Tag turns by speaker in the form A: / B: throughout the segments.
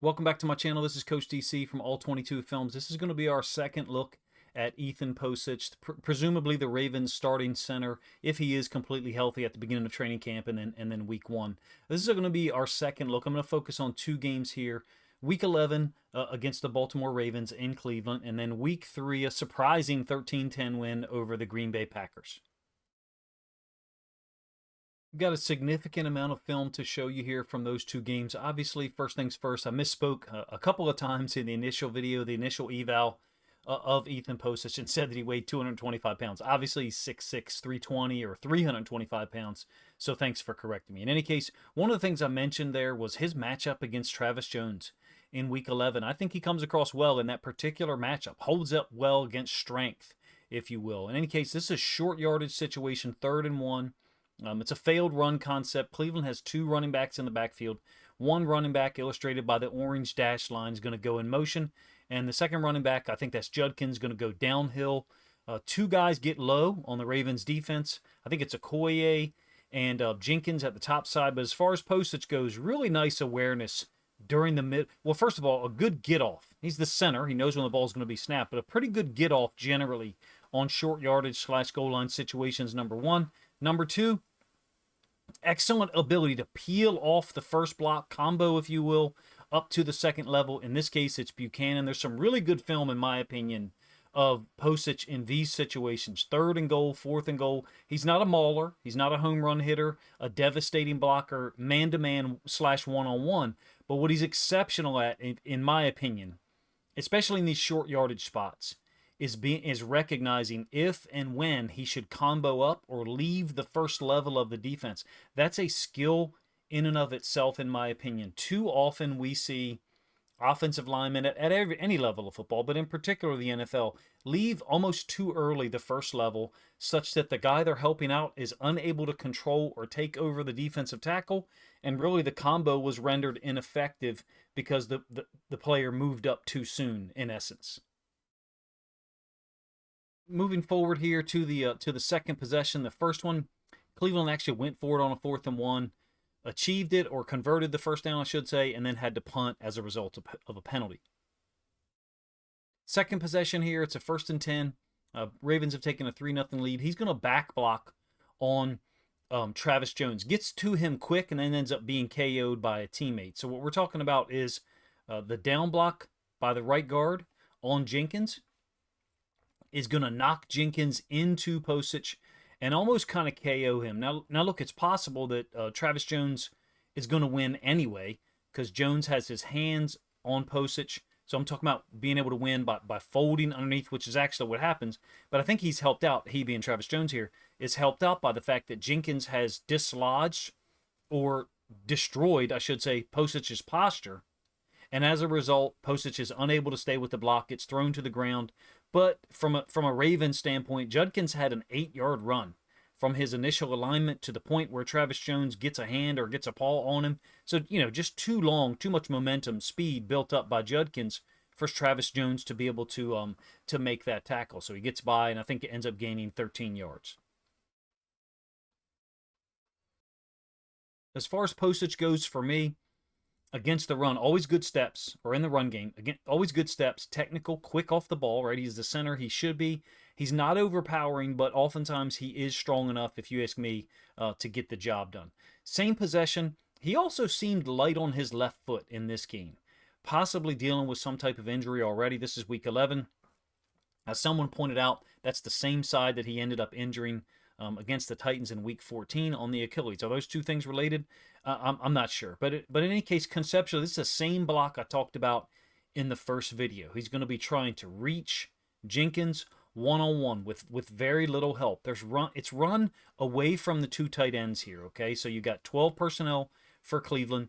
A: Welcome back to my channel. This is Coach DC from All 22 Films. This is going to be our second look at Ethan Pocic, presumably the Ravens starting center, if he is completely healthy at the beginning of training camp and then week one. This is going to be our second look. I'm going to focus on two games here. Week 11 against the Baltimore Ravens in Cleveland, and then week 3, a surprising 13-10 win over the Green Bay Packers. We've got a significant amount of film to show you here from those two games. Obviously, first things first, I misspoke a couple of times in the initial video, the initial eval of Ethan Pocic, and said that he weighed 225 pounds. Obviously, he's 6'6", 320 or 325 pounds, so thanks for correcting me. In any case, one of the things I mentioned there was his matchup against Travis Jones in Week 11. I think he comes across well in that particular matchup, holds up well against strength, if you will. In any case, this is a short yardage situation, 3rd and 1. It's a failed run concept. Cleveland has 2 running backs in the backfield. One running back, illustrated by the orange dash line, is going to go in motion. And the second running back, I think that's Judkins, going to go downhill. 2 guys get low on the Ravens defense. I think it's Okoye and Jenkins at the top side. But as far as Pocic goes, really nice awareness during the mid. Well, first of all, a good get-off. He's the center. He knows when the ball's going to be snapped. But a pretty good get-off generally on short yardage / goal line situations, number 1. Number 2, excellent ability to peel off the first block combo, if you will, up to the second level. In this case, it's Buchanan. There's some really good film, in my opinion, of Pocic in these situations. 3rd and goal, 4th and goal. He's not a mauler. He's not a home run hitter, a devastating blocker, man-to-man / one-on-one. But what he's exceptional at, in my opinion, especially in these short yardage spots, is recognizing if and when he should combo up or leave the first level of the defense. That's a skill in and of itself, in my opinion. Too often we see offensive linemen at any level of football, but in particular the NFL, leave almost too early the first level, such that the guy they're helping out is unable to control or take over the defensive tackle, and really the combo was rendered ineffective because the player moved up too soon, in essence. Moving forward here to the second possession, the first one, Cleveland actually went for it on a 4th and 1, achieved it or converted the first down, I should say, and then had to punt as a result of a penalty. Second possession here, it's a 1st and 10. Ravens have taken a 3-0 lead. He's going to back block on Travis Jones. Gets to him quick and then ends up being KO'd by a teammate. So what we're talking about is the down block by the right guard on Jenkins is going to knock Jenkins into Pocic and almost kind of KO him. Now look, it's possible that Travis Jones is going to win anyway because Jones has his hands on Pocic. So I'm talking about being able to win by folding underneath, which is actually what happens. But I think he's helped out, he being Travis Jones here, is helped out by the fact that Jenkins has dislodged or destroyed, I should say, Posic's posture. And as a result, Pocic is unable to stay with the block, gets thrown to the ground. But from a Ravens standpoint, Judkins had an 8-yard run from his initial alignment to the point where Travis Jones gets a hand or gets a paw on him. So, just too long, too much momentum, speed built up by Judkins for Travis Jones to be able to make that tackle. So he gets by, and I think it ends up gaining 13 yards. As far as Pocic goes for me, against the run, always good steps, or in the run game, again, always good steps, technical, quick off the ball, right? He's the center, he should be. He's not overpowering, but oftentimes he is strong enough, if you ask me, to get the job done. Same possession, he also seemed light on his left foot in this game, possibly dealing with some type of injury already. This is week 11. As someone pointed out, that's the same side that he ended up injuring against the Titans in week 14 on the Achilles. Are those two things related? I'm not sure. But in any case, conceptually, this is the same block I talked about in the first video. He's going to be trying to reach Jenkins one-on-one with very little help. It's run away from the 2 tight ends here, okay? So you got 12 personnel for Cleveland,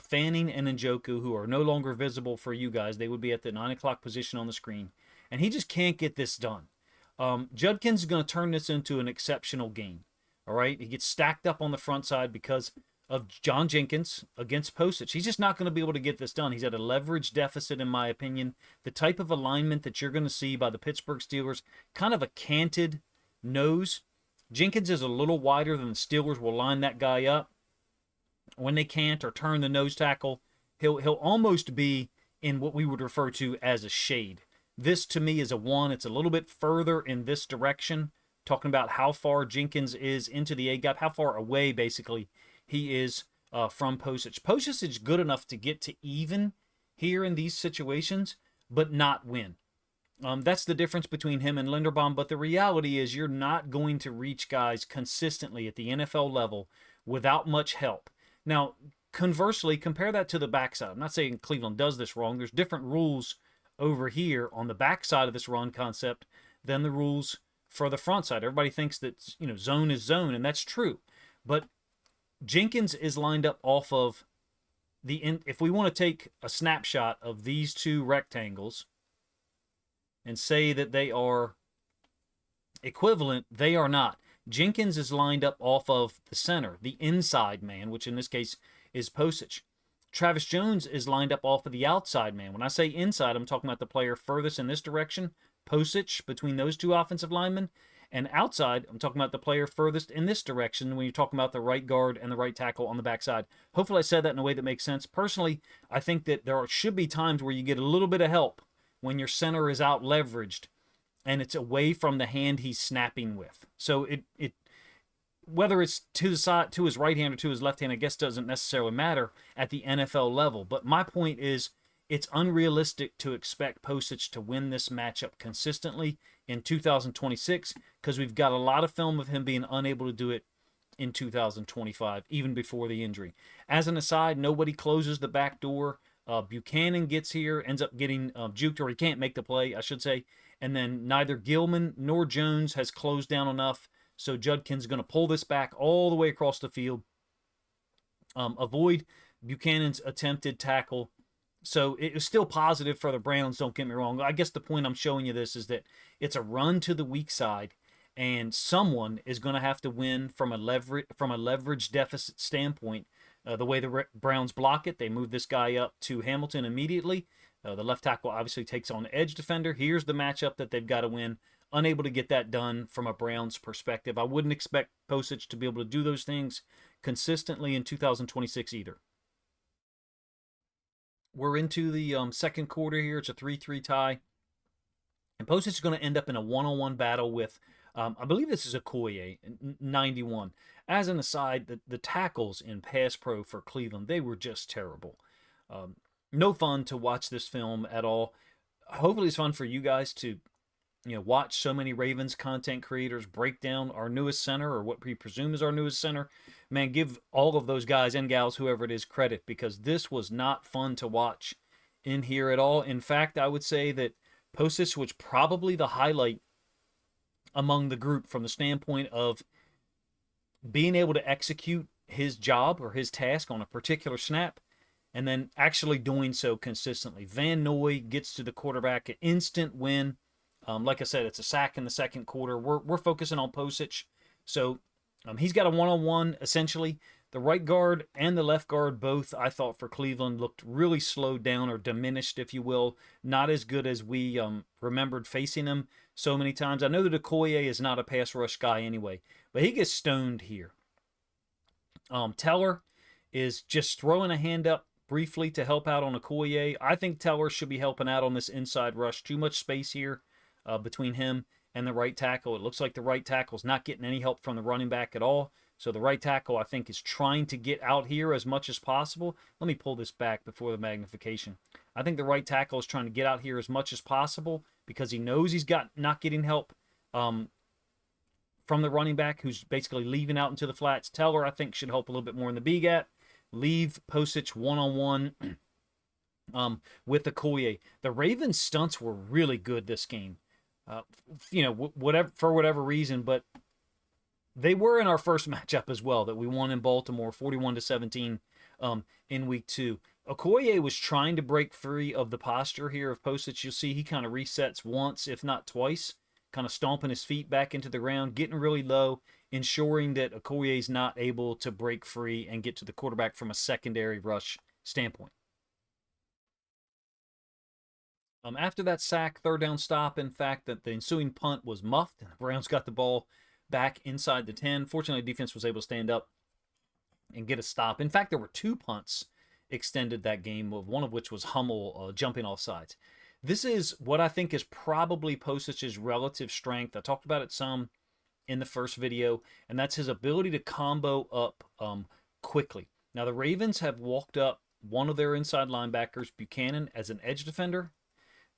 A: Fanning and Njoku, who are no longer visible for you guys. They would be at the 9 o'clock position on the screen. And he just can't get this done. Judkins is going to turn this into an exceptional game. All right, he gets stacked up on the front side because of John Jenkins against Pocic. He's just not going to be able to get this done. He's at a leverage deficit, in my opinion. The type of alignment that you're going to see by the Pittsburgh Steelers, kind of a canted nose. Jenkins is a little wider than the Steelers will line that guy up when they can't or turn the nose tackle. He'll almost be in what we would refer to as a shade. This to me is a 1. It's a little bit further in this direction, talking about how far Jenkins is into the A gap, how far away basically he is from Pocic. Pocic is good enough to get to even here in these situations, but not win. That's the difference between him and Linderbaum, but the reality is you're not going to reach guys consistently at the NFL level without much help. Now, conversely, compare that to the backside. I'm not saying Cleveland does this wrong. There's different rules over here on the backside of this run concept than the rules for the front side. Everybody thinks that, zone is zone, and that's true. But Jenkins is lined up off of if we want to take a snapshot of these two rectangles and say that they are equivalent, they are not. Jenkins is lined up off of the center, the inside man, which in this case is Pocic. Travis Jones is lined up off of the outside man. When I say inside, I'm talking about the player furthest in this direction, Pocic, between those two offensive linemen. And outside, I'm talking about the player furthest in this direction when you're talking about the right guard and the right tackle on the backside. Hopefully I said that in a way that makes sense. Personally, I think that there should be times where you get a little bit of help when your center is out leveraged and it's away from the hand he's snapping with. So it whether it's to the side, to his right hand or to his left hand, I guess doesn't necessarily matter at the NFL level. But my point is, it's unrealistic to expect Pocic to win this matchup consistently in 2026 because we've got a lot of film of him being unable to do it in 2025, even before the injury. As an aside, nobody closes the back door. Buchanan gets here, ends up getting juked, or he can't make the play, I should say. And then neither Gilman nor Jones has closed down enough, so Judkin's going to pull this back all the way across the field, avoid Buchanan's attempted tackle. So it was still positive for the Browns, don't get me wrong. I guess the point I'm showing you this is that it's a run to the weak side, and someone is going to have to win from a leverage deficit standpoint. The way the Browns block it, they move this guy up to Hamilton immediately. The left tackle obviously takes on the edge defender. Here's the matchup that they've got to win. Unable to get that done from a Browns perspective. I wouldn't expect Pocic to be able to do those things consistently in 2026 either. We're into the second quarter here. It's a 3-3 tie. And Pocic is going to end up in a one-on-one battle with, I believe this is Okoye, 91. As an aside, the tackles in pass pro for Cleveland, they were just terrible. No fun to watch this film at all. Hopefully it's fun for you guys to watch so many Ravens content creators break down our newest center, or what we presume is our newest center. Man, give all of those guys and gals, whoever it is, credit, because this was not fun to watch in here at all. In fact, I would say that Pocic was probably the highlight among the group from the standpoint of being able to execute his job or his task on a particular snap and then actually doing so consistently. Van Noy gets to the quarterback, an instant win. Like I said, it's a sack in the second quarter. We're focusing on Pocic. So he's got a one-on-one, essentially. The right guard and the left guard both, I thought, for Cleveland looked really slowed down or diminished, if you will. Not as good as we remembered facing them so many times. I know that Okoye is not a pass rush guy anyway, but he gets stoned here. Teller is just throwing a hand up briefly to help out on Okoye. I think Teller should be helping out on this inside rush. Too much space here between him and the right tackle. It looks like the right tackle's not getting any help from the running back at all. So the right tackle, I think, is trying to get out here as much as possible. Let me pull this back before the magnification. I think the right tackle is trying to get out here as much as possible because he knows he's not getting help from the running back, who's basically leaving out into the flats. Teller, I think, should help a little bit more in the B gap. Leave Pocic one-on-one with Okoye. The Ravens' stunts were really good this game. For whatever reason, but they were in our first matchup as well that we won in Baltimore, 41-17 in week 2. Okoye was trying to break free of the posture here of Pocic. You'll see he kind of resets once, if not twice, kind of stomping his feet back into the ground, getting really low, ensuring that Okoye is not able to break free and get to the quarterback from a secondary rush standpoint. After that sack, third down stop, in fact, that the ensuing punt was muffed, and the Browns got the ball back inside the 10. Fortunately, defense was able to stand up and get a stop. In fact, there were 2 punts extended that game, one of which was Hummel jumping off sides. This is what I think is probably Posic's relative strength. I talked about it some in the first video, and that's his ability to combo up quickly. Now, the Ravens have walked up one of their inside linebackers, Buchanan, as an edge defender,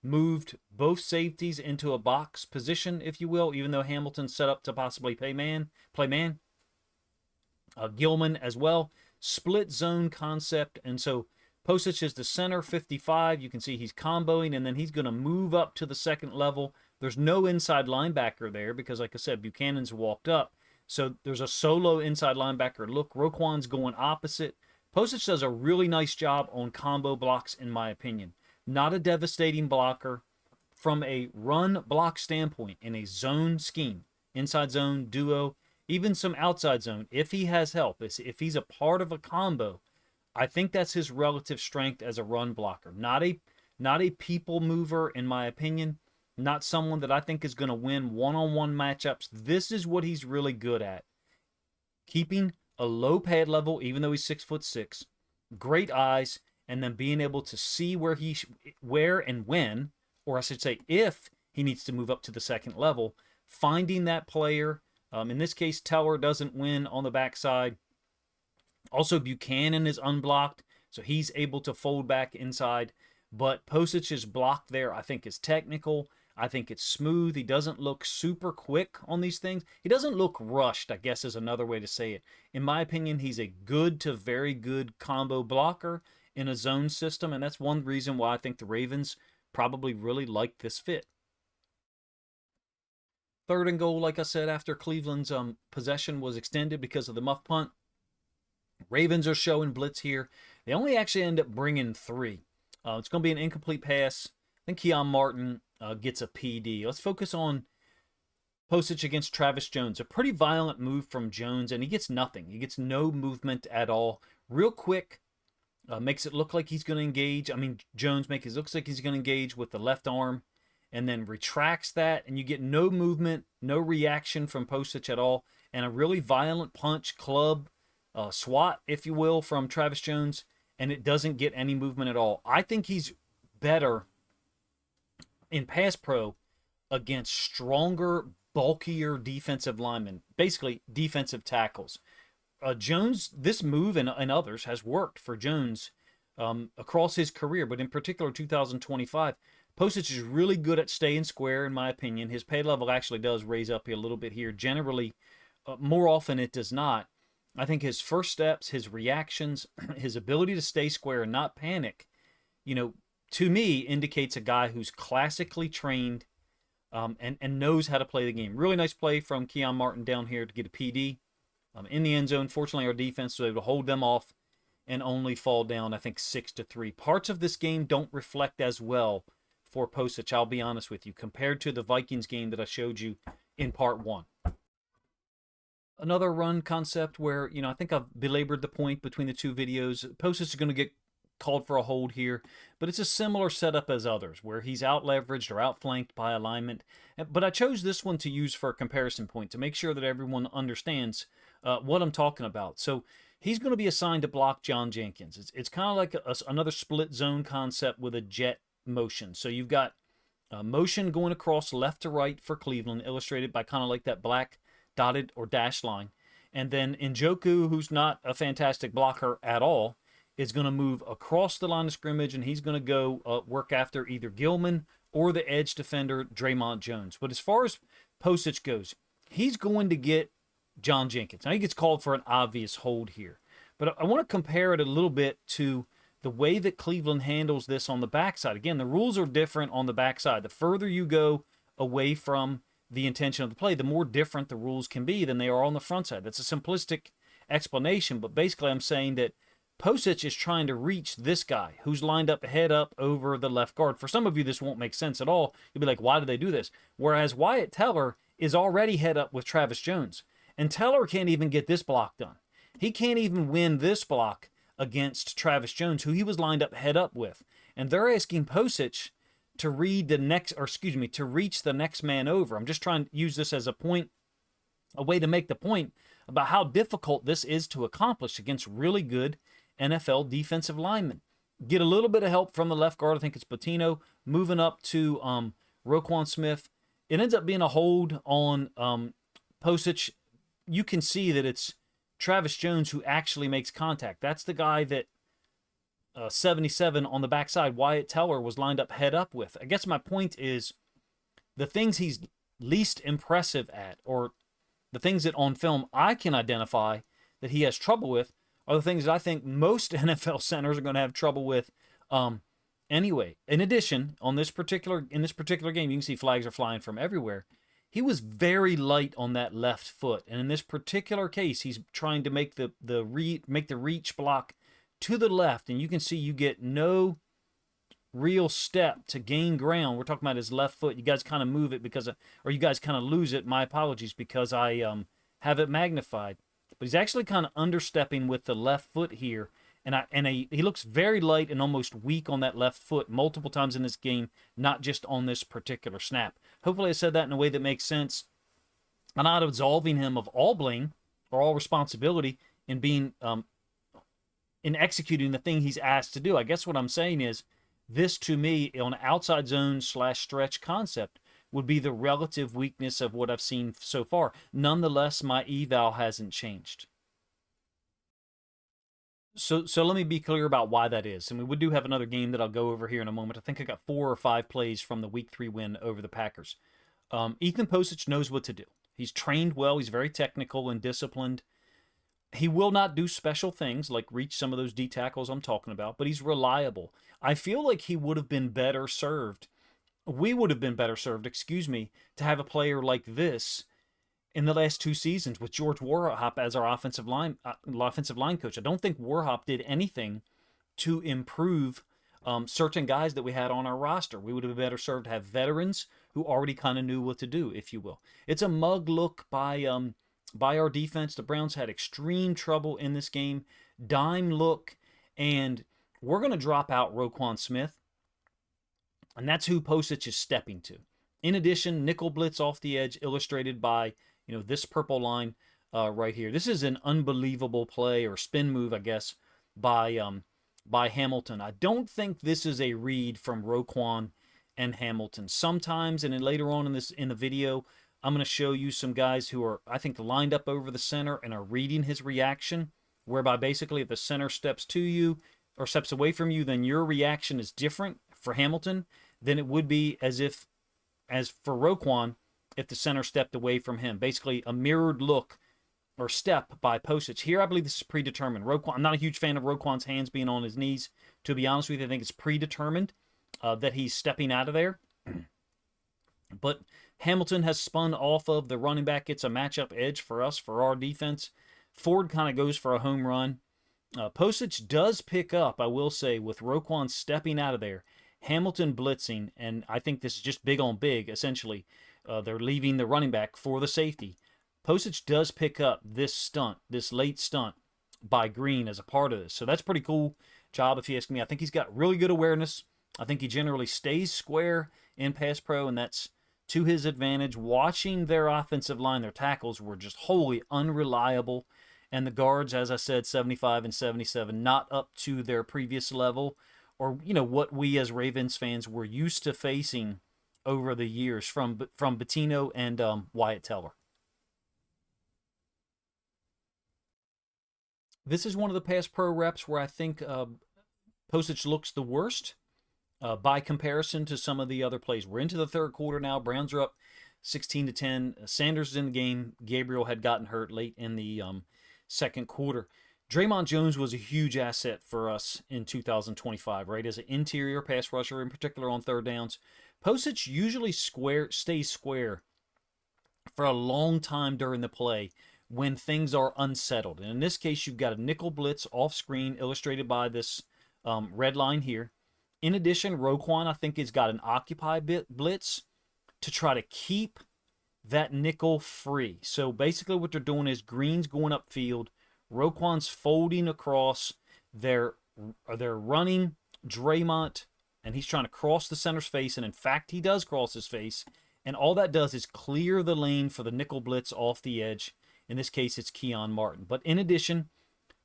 A: moved both safeties into a box position, if you will, even though Hamilton's set up to possibly play man. Gilman as well. Split zone concept, and so Pocic is the center, 55. You can see he's comboing, and then he's going to move up to the second level. There's no inside linebacker there because, like I said, Buchanan's walked up. So there's a solo inside linebacker look. Roquan's going opposite. Pocic does a really nice job on combo blocks, in my opinion. Not a devastating blocker. From a run block standpoint, in a zone scheme, inside zone, duo, even some outside zone, if he has help, if he's a part of a combo, I think that's his relative strength as a run blocker. Not a people mover, in my opinion. Not someone that I think is going to win one-on-one matchups. This is what he's really good at. Keeping a low pad level, even though he's 6'6", great eyes, and then being able to see where and when, or I should say if he needs to move up to the second level, finding that player. In this case, Teller doesn't win on the backside. Also, Buchanan is unblocked, so he's able to fold back inside. But Posic's block there, I think, is technical. I think it's smooth. He doesn't look super quick on these things. He doesn't look rushed, I guess is another way to say it. In my opinion, he's a good to very good combo blocker in a zone system, and that's one reason why I think the Ravens probably really like this fit. 3rd and goal, like I said, after Cleveland's possession was extended because of the muff punt. Ravens are showing blitz here. They only actually end up bringing 3. It's going to be an incomplete pass. I think Keon Martin gets a PD. Let's focus on Pocic against Travis Jones. A pretty violent move from Jones, and he gets nothing. He gets no movement at all. Real quick, makes it look like he's going to engage. I mean, Jones looks like he's going to engage with the left arm, and then retracts that, and you get no movement, no reaction from Pocic at all, and a really violent punch, club, swat, if you will, from Travis Jones, and it doesn't get any movement at all. I think he's better in pass pro against stronger, bulkier defensive linemen, basically defensive tackles. Jones, this move and others has worked for Jones across his career, but in particular 2025. Pocic is really good at staying square, in my opinion. His pay level actually does raise up a little bit here. Generally, more often it does not. I think his first steps, his reactions, his ability to stay square and not panic, to me indicates a guy who's classically trained and knows how to play the game. Really nice play from Keon Martin down here to get a PD in the end zone. Fortunately, our defense was able to hold them off and only fall down, I think, 6-3. Parts of this game don't reflect as well for Pocic, I'll be honest with you, compared to the Vikings game that I showed you in part 1. Another run concept where, I think I've belabored the point between the two videos. Pocic is going to get called for a hold here, but it's a similar setup as others where he's out-leveraged or outflanked by alignment. But I chose this one to use for a comparison point to make sure that everyone understands what I'm talking about. So he's going to be assigned to block John Jenkins. It's kind of like another split zone concept with a jet motion. So you've got motion going across left to right for Cleveland, illustrated by kind of like that black dotted or dashed line. And then Njoku, who's not a fantastic blocker at all, is going to move across the line of scrimmage, and he's going to go work after either Gilman or the edge defender, Dre'Mont Jones. But as far as Pocic goes, he's going to get John Jenkins. Now, he gets called for an obvious hold here. But I want to compare it a little bit to the way that Cleveland handles this on the backside. Again, the rules are different on the backside. The further you go away from the intention of the play, the more different the rules can be than they are on the front side. That's a simplistic explanation, but basically I'm saying that Pocic is trying to reach this guy who's lined up head up over the left guard. For some of you, this won't make sense at all. You'll be like, why do they do this? Whereas Wyatt Teller is already head up with Travis Jones, and Teller can't even get this block done. He can't even win this block against Travis Jones, who he was lined up head up with. And they're asking Pocic to reach the next man over. I'm just trying to use this as a way to make the point about how difficult this is to accomplish against really good NFL defensive linemen. Get a little bit of help from the left guard. I think it's Patino moving up to Roquan Smith. It ends up being a hold on Pocic. You can see that it's Travis Jones who actually makes contact. That's the guy that 77 on the backside, Wyatt Teller, was lined up head up with. I guess my point is the things he's least impressive at, or the things that on film I can identify that he has trouble with, are the things that I think most NFL centers are going to have trouble with anyway. In addition, in this particular game, you can see flags are flying from everywhere. He was very light on that left foot, and in this particular case, he's trying to make the reach block to the left, and you can see you get no real step to gain ground. We're talking about his left foot. You guys kind of move it or you guys kind of lose it. My apologies, because I have it magnified. But he's actually kind of understepping with the left foot here, and he looks very light and almost weak on that left foot multiple times in this game, not just on this particular snap. Hopefully I said that in a way that makes sense. I'm not absolving him of all blame or all responsibility in being in executing the thing he's asked to do. I guess what I'm saying is this, to me, on an outside zone / stretch concept, would be the relative weakness of what I've seen so far. Nonetheless, my eval hasn't changed. So let me be clear about why that is. And we do have another game that I'll go over here in a moment. I think I got 4 or 5 plays from the Week 3 win over the Packers. Ethan Pocic knows what to do. He's trained well. He's very technical and disciplined. He will not do special things like reach some of those D tackles I'm talking about, but he's reliable. I feel like he would have been better served. We would have been better served, to have a player like this in the last 2 seasons with George Warhop as our offensive line coach. I don't think Warhop did anything to improve certain guys that we had on our roster. We would have been better served to have veterans who already kind of knew what to do, if you will. It's a mug look by our defense. The Browns had extreme trouble in this game. Dime look, and we're going to drop out Roquan Smith, and that's who Pocic is stepping to. In addition, nickel blitz off the edge, illustrated by this purple line right here. This is an unbelievable play, or spin move, I guess, by Hamilton. I don't think this is a read from Roquan and Hamilton. Sometimes, and then later on in the video, I'm going to show you some guys who are, I think, lined up over the center and are reading his reaction, whereby basically if the center steps to you or steps away from you, then your reaction is different for Hamilton than it would be as for Roquan if the center stepped away from him. Basically a mirrored look or step by Pocic. Here I believe this is predetermined. I'm not a huge fan of Roquan's hands being on his knees. To be honest with you, I think it's predetermined that he's stepping out of there. But Hamilton has spun off of the running back. It's a matchup edge for us, for our defense. Ford kind of goes for a home run. Pocic does pick up, I will say, with Roquan stepping out of there. Hamilton blitzing, and I think this is just big on big, essentially. They're leaving the running back for the safety. Pocic does pick up this late stunt by Green as a part of this. So that's pretty cool job, if you ask me. I think he's got really good awareness. I think he generally stays square in pass pro, and that's to his advantage. Watching their offensive line, their tackles were just wholly unreliable. And the guards, as I said, 75 and 77, not up to their previous level, or what we as Ravens fans were used to facing over the years from Bettino and Wyatt Teller. This is one of the pass pro reps where I think Pocic looks the worst by comparison to some of the other plays. We're into the third quarter now. Browns are up 16-10. Sanders is in the game. Gabriel had gotten hurt late in the second quarter. Dre'Mont Jones was a huge asset for us in 2025, right? As an interior pass rusher, in particular on third downs. Pocic usually stays square for a long time during the play when things are unsettled. And in this case, you've got a nickel blitz off screen, illustrated by this red line here. In addition, Roquan, I think, has got an occupy blitz to try to keep that nickel free. So basically what they're doing is Green's going upfield, Roquan's folding across, they're running Dre'Mont, and he's trying to cross the center's face, and in fact he does cross his face, and all that does is clear the lane for the nickel blitz off the edge. In this case, it's Keon Martin. But in addition,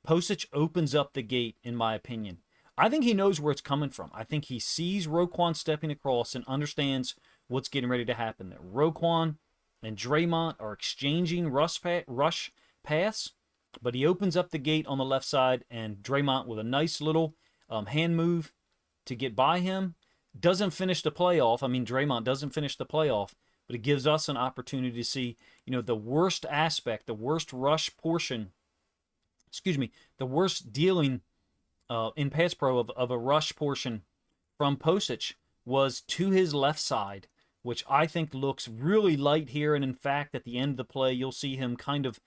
A: Pocic opens up the gate, in my opinion. I think he knows where it's coming from. I think he sees Roquan stepping across and understands what's getting ready to happen there. Roquan and Dre'Mont are exchanging rush pass, but he opens up the gate on the left side, and Dre'Mont with a nice little hand move to get by him. Doesn't finish the play off. I mean, Dre'Mont doesn't finish the play off, but it gives us an opportunity to see, the worst aspect, the worst rush portion, the worst dealing in pass pro of a rush portion from Pocic was to his left side, which I think looks really light here. And in fact, at the end of the play, you'll see him kind of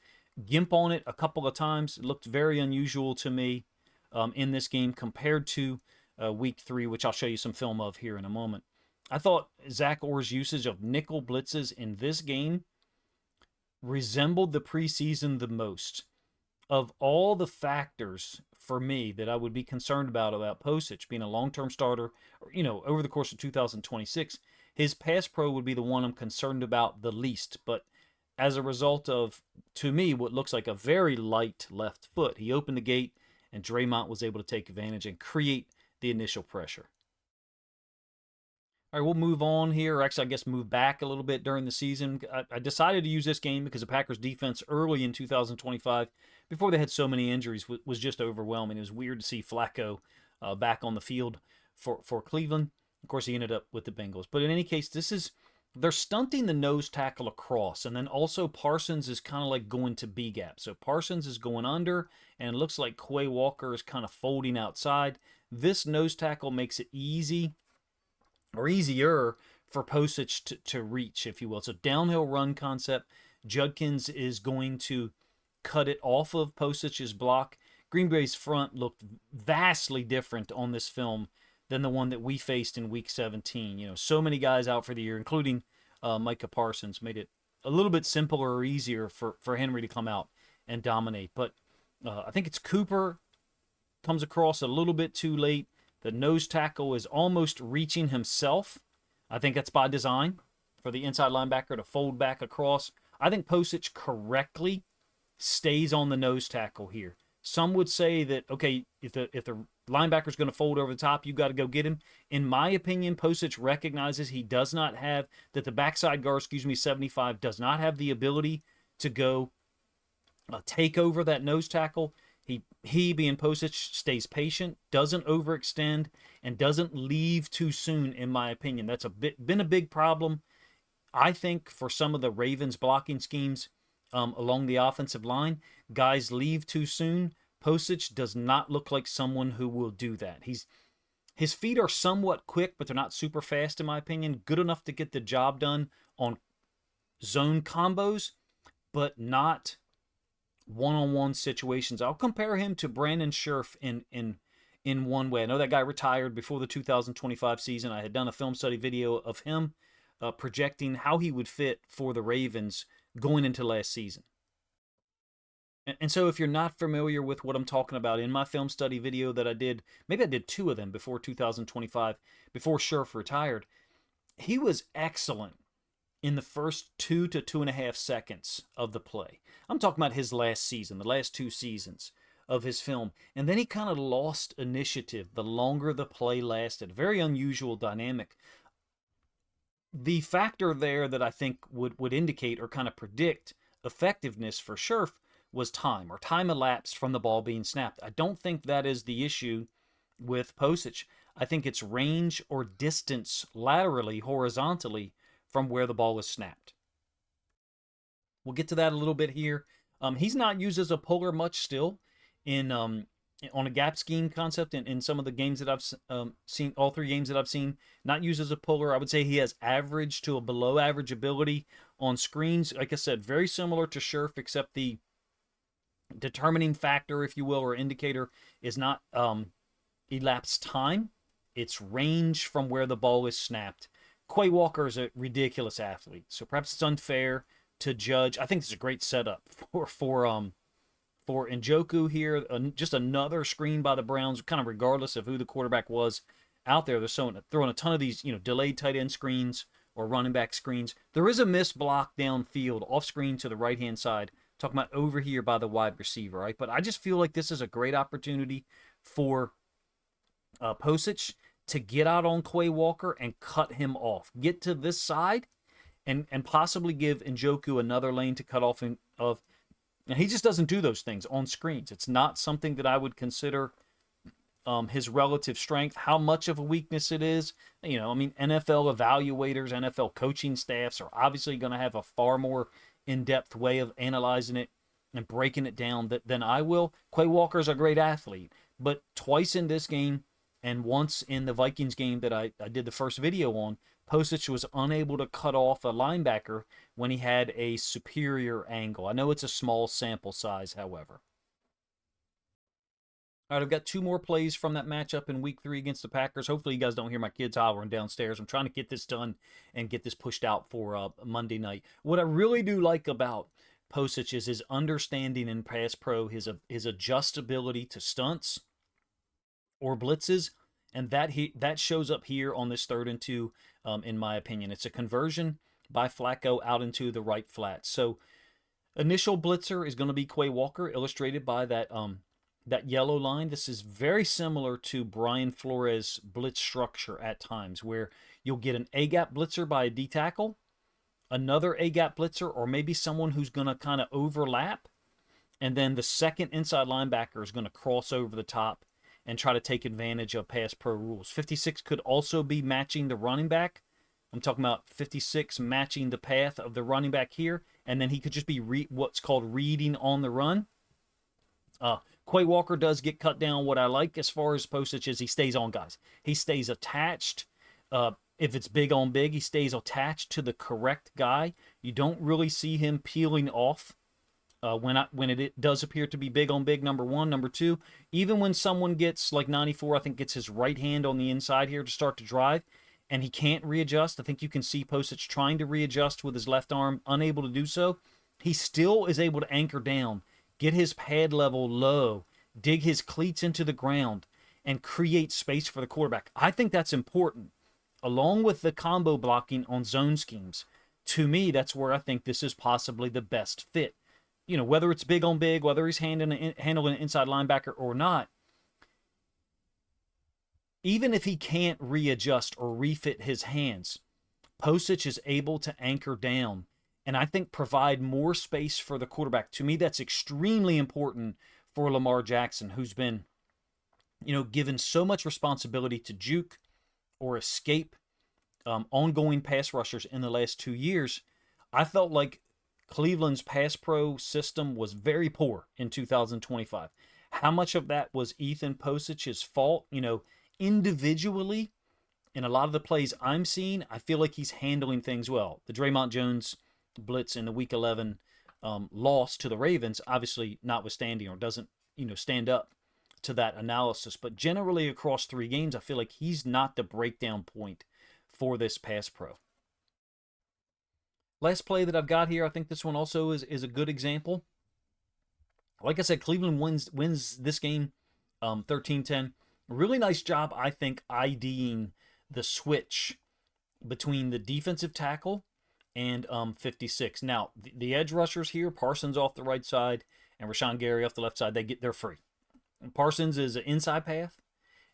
A: gimp on it a couple of times. It looked very unusual to me in this game compared to week 3, which I'll show you some film of here in a moment. I thought Zach Orr's usage of nickel blitzes in this game resembled the preseason the most. Of all the factors for me that I would be concerned about Pocic being a long-term starter, over the course of 2026, his pass pro would be the one I'm concerned about the least. But as a result of, to me, what looks like a very light left foot, he opened the gate, and Dre'Mont was able to take advantage and create the initial pressure. All right, we'll move on here, or actually, I guess move back a little bit during the season. I decided to use this game because the Packers' defense early in 2025, before they had so many injuries, was just overwhelming. It was weird to see Flacco back on the field for Cleveland. Of course, he ended up with the Bengals. But in any case, they're stunting the nose tackle across, and then also Parsons is kind of like going to B-gap. So Parsons is going under, and it looks like Quay Walker is kind of folding outside. This nose tackle makes it easier for Pocic to reach, if you will. It's a downhill run concept. Judkins is going to cut it off of Posic's block. Green Bay's front looked vastly different on this film than the one that we faced in Week 17. So many guys out for the year, including Micah Parsons, made it a little bit simpler or easier for Henry to come out and dominate. But I think it's Cooper comes across a little bit too late. The nose tackle is almost reaching himself. I think that's by design for the inside linebacker to fold back across. I think Pocic correctly stays on the nose tackle here. Some would say that, okay, if the linebacker's going to fold over the top, you got to go get him. In my opinion, Pocic recognizes he does not have, that the backside guard, 75, does not have the ability to go take over that nose tackle. He being Pocic, stays patient, doesn't overextend, and doesn't leave too soon, in my opinion. That's been a big problem, I think, for some of the Ravens blocking schemes along the offensive line. Guys leave too soon. Pocic does not look like someone who will do that. His feet are somewhat quick, but they're not super fast, in my opinion. Good enough to get the job done on zone combos, but not one-on-one situations. I'll compare him to Brandon Scherf in one way. I know that guy retired before the 2025 season. I had done a film study video of him projecting how he would fit for the Ravens going into last season. And so if you're not familiar with what I'm talking about, in my film study video that I did, maybe I did 2 of them before 2025, before Scherf retired, he was excellent in the first 2 to 2.5 seconds of the play. I'm talking about his last season, the last 2 seasons of his film. And then he kind of lost initiative the longer the play lasted. Very unusual dynamic. The factor there that I think would indicate or kind of predict effectiveness for Scherf was time, or time elapsed from the ball being snapped. I don't think that is the issue with Pocic. I think it's range or distance laterally, horizontally, from where the ball was snapped. We'll get to that a little bit here. He's not used as a puller much still on a gap scheme concept in some of the games that I've seen, all 3 games that I've seen. Not used as a puller. I would say he has average to a below average ability on screens. Like I said, very similar to Scherf, except the determining factor, if you will, or indicator is not elapsed time. It's range from where the ball is snapped. Quay Walker is a ridiculous athlete, so perhaps it's unfair to judge. I think this is a great setup for Njoku here. Just another screen by the Browns, kind of regardless of who the quarterback was out there. They're throwing a ton of these, delayed tight end screens or running back screens. There is a missed block downfield off screen to the right-hand side talking about over here by the wide receiver, right? But I just feel like this is a great opportunity for Pocic to get out on Quay Walker and cut him off. Get to this side and possibly give Njoku another lane to cut off of. And he just doesn't do those things on screens. It's not something that I would consider his relative strength. How much of a weakness it is, you know, I mean, NFL evaluators, NFL coaching staffs are obviously going to have a far more in-depth way of analyzing it and breaking it down than I will. Quay Walker's a great athlete, but twice in this game and once in the Vikings game that I did the first video on, Pocic was unable to cut off a linebacker when he had a superior angle. I know it's a small sample size, however. All right, I've got 2 more plays from that matchup in Week 3 against the Packers. Hopefully you guys don't hear my kids hollering downstairs. I'm trying to get this done and get this pushed out for Monday night. What I really do like about Pocic is his understanding in pass pro, his adjustability to stunts or blitzes, and that shows up here on this 3rd and 2, in my opinion. It's a conversion by Flacco out into the right flat. So initial blitzer is going to be Quay Walker, illustrated by that yellow line. This is very similar to Brian Flores' blitz structure at times, where you'll get an A-gap blitzer by a D tackle, another A-gap blitzer, or maybe someone who's going to kind of overlap, and then the second inside linebacker is going to cross over the top and try to take advantage of pass pro rules. 56 could also be matching the running back. I'm talking about 56 matching the path of the running back here, and then he could just be what's called reading on the run. Quay Walker does get cut down. What I like as far as Pocic is he stays on guys. He stays attached. If it's big on big, he stays attached to the correct guy. You don't really see him peeling off when it does appear to be big on big, number 1. Number 2, even when someone gets, like 94, I think gets his right hand on the inside here to start to drive, and he can't readjust. I think you can see Pocic trying to readjust with his left arm, unable to do so. He still is able to anchor down, get his pad level low, dig his cleats into the ground, and create space for the quarterback. I think that's important, along with the combo blocking on zone schemes. To me, that's where I think this is possibly the best fit. You know, whether it's big on big, whether he's handling an inside linebacker or not, even if he can't readjust or refit his hands, Pocic is able to anchor down and I think provide more space for the quarterback. To me, that's extremely important for Lamar Jackson, who's been, you know, given so much responsibility to juke or escape ongoing pass rushers in the last 2 years. I felt like Cleveland's pass pro system was very poor in 2025. How much of that was Ethan Posic's fault? You know, individually, in a lot of the plays I'm seeing, I feel like he's handling things well. The Dre'Mont Jones blitz in the Week 11 loss to the Ravens, obviously notwithstanding, or doesn't, you know, stand up to that analysis. But generally across 3 games, I feel like he's not the breakdown point for this pass pro. Last play that I've got here, I think this one also is a good example. Like I said, Cleveland wins this game 13-10. Really nice job, I think, IDing the switch between the defensive tackle and 56. Now, the edge rushers here, Parsons off the right side and Rashawn Gary off the left side, they're free. And Parsons is an inside path,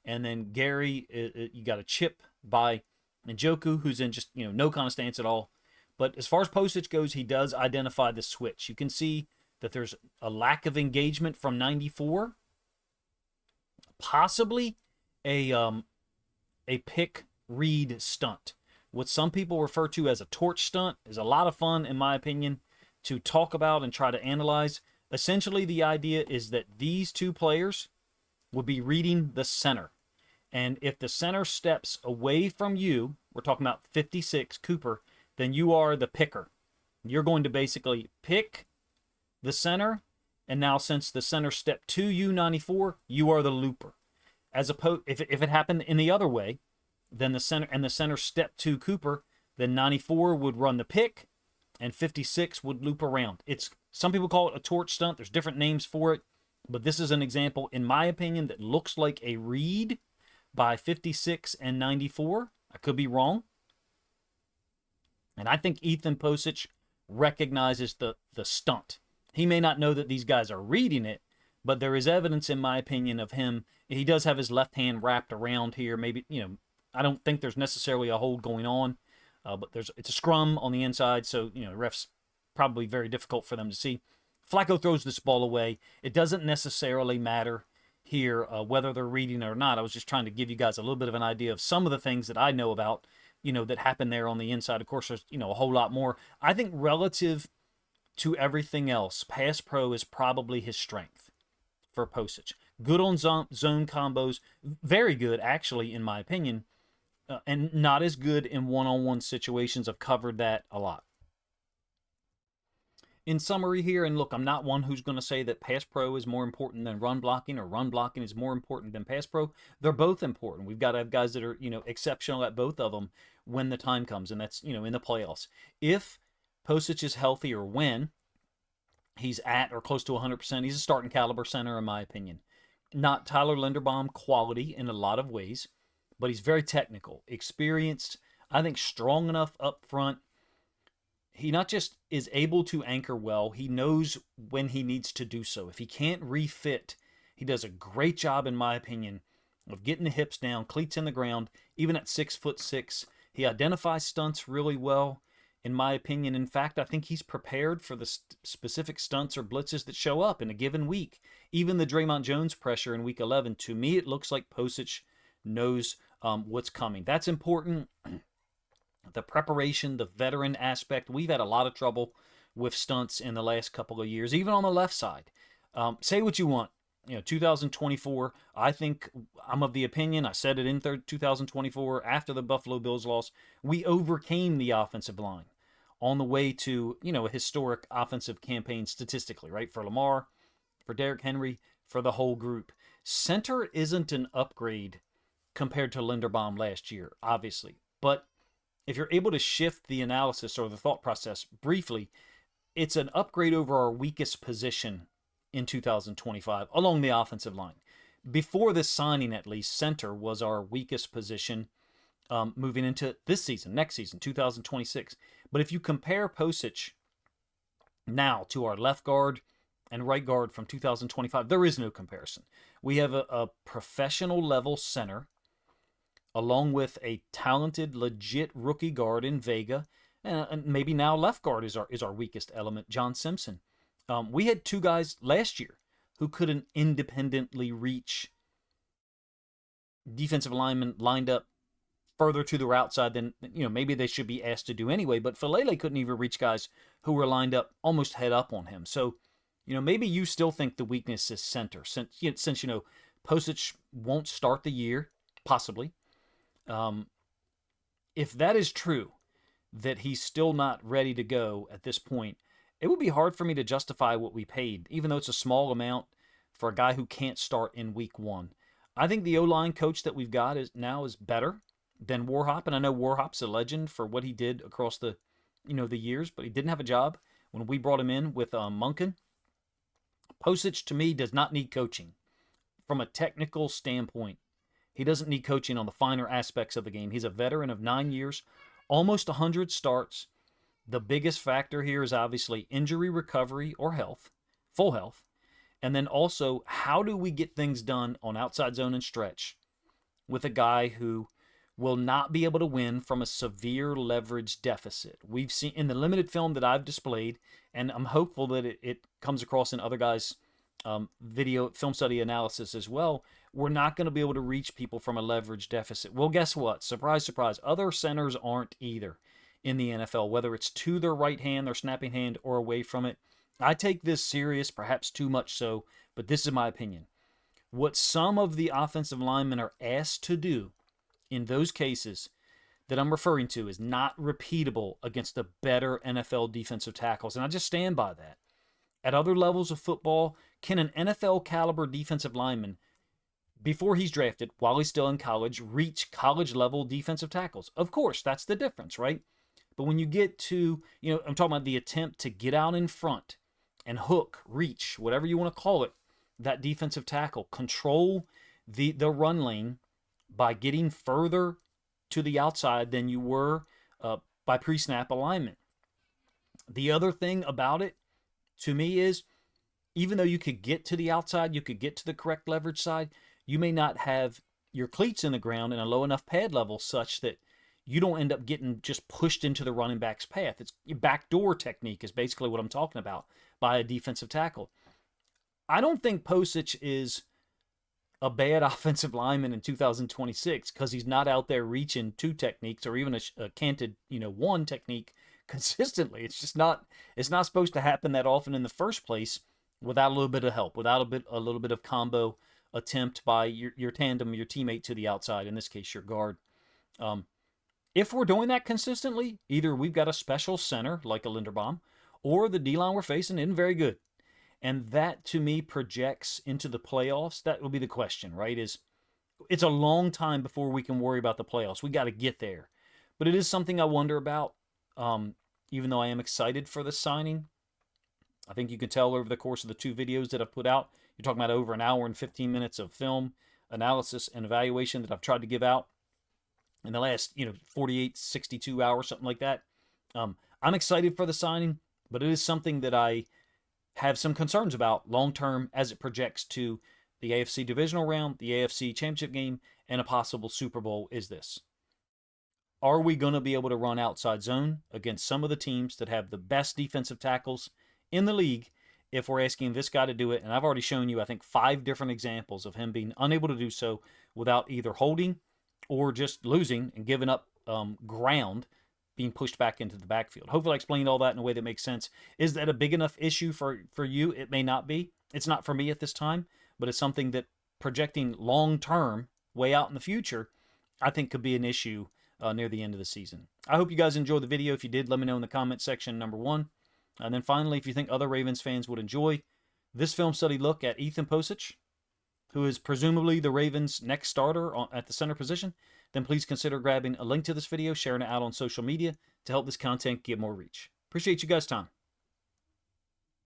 A: and then Gary, you got a chip by Njoku, who's in just, you know, no kind of stance at all. But as far as Pocic goes, he does identify the switch. You can see that there's a lack of engagement from 94. Possibly a pick read stunt. What some people refer to as a torch stunt is a lot of fun, in my opinion, to talk about and try to analyze. Essentially, the idea is that these 2 players would be reading the center. And if the center steps away from you, we're talking about 56, Cooper, then you are the picker. You're going to basically pick the center, and now since the center stepped to you, 94, you are the looper. As opposed, if it happened in the other way, then the center stepped to Cooper, then 94 would run the pick, and 56 would loop around. Some people call it a torch stunt. There's different names for it, but this is an example, in my opinion, that looks like a read by 56 and 94. I could be wrong. And I think Ethan Pocic recognizes the stunt. He may not know that these guys are reading it, but there is evidence, in my opinion, of him. He does have his left hand wrapped around here. Maybe, I don't think there's necessarily a hold going on, but it's a scrum on the inside, so, refs probably very difficult for them to see. Flacco throws this ball away. It doesn't necessarily matter here whether they're reading it or not. I was just trying to give you guys a little bit of an idea of some of the things that I know about, that happen there on the inside. Of course, there's, a whole lot more. I think relative to everything else, pass pro is probably his strength for Pocic. Good on zone combos, very good actually in my opinion, and not as good in one-on-one situations. I've covered that a lot. In summary here, and look, I'm not one who's going to say that pass pro is more important than run blocking or run blocking is more important than pass pro. They're both important. We've got to have guys that are, exceptional at both of them when the time comes, and that's, in the playoffs. If Pocic is healthy, or when he's at or close to 100%, he's a starting caliber center in my opinion. Not Tyler Linderbaum quality in a lot of ways, but he's very technical, experienced, I think strong enough up front. He not just is able to anchor well, he knows when he needs to do so. If he can't refit, he does a great job, in my opinion, of getting the hips down, cleats in the ground, even at 6'6". He identifies stunts really well, in my opinion. In fact, I think he's prepared for the specific stunts or blitzes that show up in a given week. Even the Dre'Mont Jones pressure in week 11, to me, it looks like Pocic knows what's coming. That's important. The preparation, the veteran aspect. We've had a lot of trouble with stunts in the last couple of years, even on the left side. Say what you want. 2024, I think I'm of the opinion, I said it in 2024 after the Buffalo Bills loss, we overcame the offensive line on the way to, a historic offensive campaign statistically, right? For Lamar, for Derrick Henry, for the whole group. Center isn't an upgrade compared to Linderbaum last year, obviously. But if you're able to shift the analysis or the thought process briefly, it's an upgrade over our weakest position in 2025 along the offensive line. Before this signing, at least, center was our weakest position moving into this season, next season, 2026. But if you compare Pocic now to our left guard and right guard from 2025, there is no comparison. We have a professional level center along with a talented, legit rookie guard in Vega, and maybe now left guard is our weakest element, John Simpson. We had two guys last year who couldn't independently reach defensive linemen lined up further to the route side than maybe they should be asked to do anyway. But Falele couldn't even reach guys who were lined up almost head up on him. So maybe you still think the weakness is center, since Pocic won't start the year, possibly. If that is true, that he's still not ready to go at this point, it would be hard for me to justify what we paid, even though it's a small amount for a guy who can't start in week 1. I think the O-line coach that we've got is better than Warhop, and I know Warhop's a legend for what he did across the years, but he didn't have a job when we brought him in with Monken. Pocic, to me, does not need coaching from a technical standpoint. He doesn't need coaching on the finer aspects of the game. He's a veteran of 9 years, almost 100 starts. The biggest factor here is obviously injury recovery or health, full health. And then also, how do we get things done on outside zone and stretch with a guy who will not be able to win from a severe leverage deficit? We've seen in the limited film that I've displayed, and I'm hopeful that it comes across in other guys' video film study analysis as well, we're not going to be able to reach people from a leverage deficit. Well, guess what? Surprise, surprise. Other centers aren't either in the NFL, whether it's to their right hand, their snapping hand, or away from it. I take this serious, perhaps too much so, but this is my opinion. What some of the offensive linemen are asked to do in those cases that I'm referring to is not repeatable against the better NFL defensive tackles, and I just stand by that. At other levels of football, can an NFL caliber defensive lineman, before he's drafted, while he's still in college, reach college level defensive tackles? Of course, that's the difference, right? But when you get to, I'm talking about the attempt to get out in front and hook, reach, whatever you want to call it, that defensive tackle, control the run lane by getting further to the outside than you were by pre-snap alignment. The other thing about it, to me is, even though you could get to the outside, you could get to the correct leverage side, you may not have your cleats in the ground and a low enough pad level such that you don't end up getting just pushed into the running back's path. It's backdoor technique is basically what I'm talking about by a defensive tackle. I don't think Pocic is a bad offensive lineman in 2026 because he's not out there reaching two techniques or even a canted, one technique consistently. It's just not. It's not supposed to happen that often in the first place without a little bit of help, without a little bit of combo attempt by your tandem, your teammate to the outside. In this case, your guard. If we're doing that consistently, either we've got a special center like a Linderbaum, or the D-line we're facing isn't very good. And that, to me, projects into the playoffs. That will be the question, right? It's a long time before we can worry about the playoffs. We got to get there. But it is something I wonder about, even though I am excited for the signing. I think you can tell over the course of the 2 videos that I've put out, you're talking about over an hour and 15 minutes of film analysis and evaluation that I've tried to give out in the last, 48, 62 hours, something like that. I'm excited for the signing, but it is something that I have some concerns about long-term as it projects to the AFC divisional round, the AFC championship game, and a possible Super Bowl is this. Are we going to be able to run outside zone against some of the teams that have the best defensive tackles in the league if we're asking this guy to do it? And I've already shown you, I think, 5 different examples of him being unable to do so without either holding or just losing and giving up ground, being pushed back into the backfield. Hopefully I explained all that in a way that makes sense. Is that a big enough issue for you? It may not be. It's not for me at this time, but it's something that projecting long-term, way out in the future, I think could be an issue near the end of the season. I hope you guys enjoyed the video. If you did, let me know in the comment section, number 1. And then finally, if you think other Ravens fans would enjoy this film study look at Ethan Pocic, who is presumably the Ravens' next starter at the center position, then please consider grabbing a link to this video, sharing it out on social media to help this content get more reach. Appreciate you guys' time.